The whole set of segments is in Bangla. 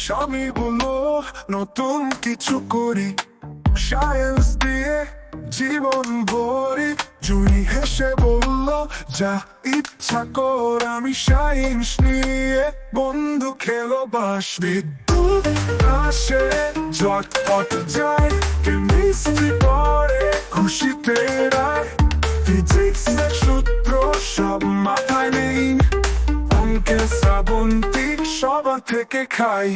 স্বামী বললো নতুন কিছু করি, সায়েন্স দিয়ে জীবন ভরি। জুই হেসে বলল যা ইচ্ছা কর, আমি সায়েন্স নিয়ে। বন্ধু খেলো বাস, বিদ্যুৎ আসে ঝটপট যায়, কেমিস্ট্রি পড়ে খুশিতে রায়। ফিজিক্সের সূত্র সব মাথায় নেই, অঙ্কের শ্রাবন্তী সবার থেকে খাই।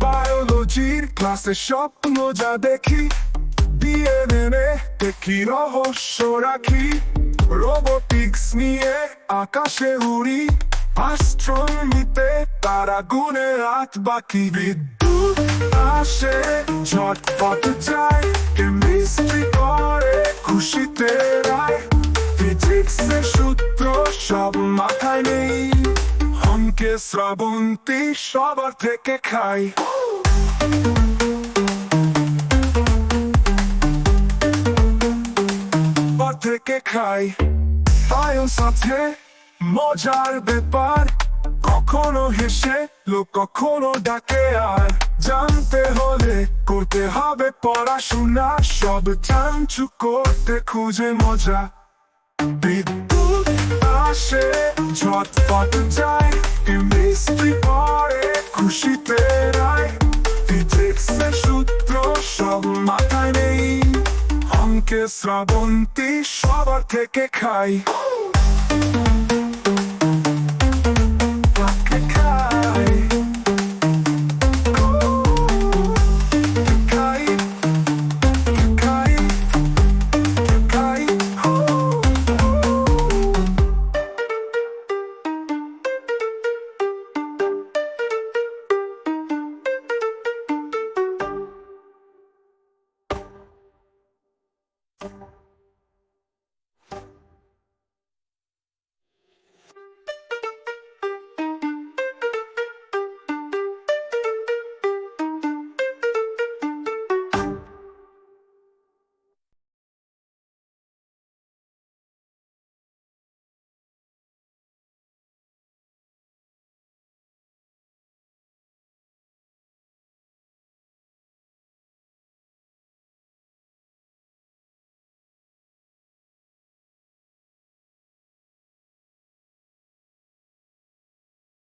বায়োলজির ক্লাসে স্বপ্ন যা দেখি, ডিএনএ দেখি রহস্য রাখি। রোবোটিক্স নিয়ে আকাশে উড়ি, অ্যাস্ট্রোনমিতে তারা গুনে রাত বাকি। বিদ্যুৎ আসে ঝটপট যায়, কেমিস্ট্রি করে খুশিতে রায়। ফিজিক্সের সূত্র সব মাথায় নেই, অঙ্কে শ্রাবন্তী সবার থেকে খাই। থেকে খাই সায়েন্স আছে মজার ব্যাপার, কখনো হেসে লোক কখনো ডাকে। আর জানতে হলে করতে হবে পড়াশোনা, সব জানছু করতে খুঁজে মজা। বিদ্যুৎ আসে ঝটপট যায়, কেমিস্ট্রি পড়ে খুশিতে রায়। ফিজিক্সের সূত্র সব মাথায় নেই, অঙ্কে শ্রাবন্তী সবার থেকে খাই।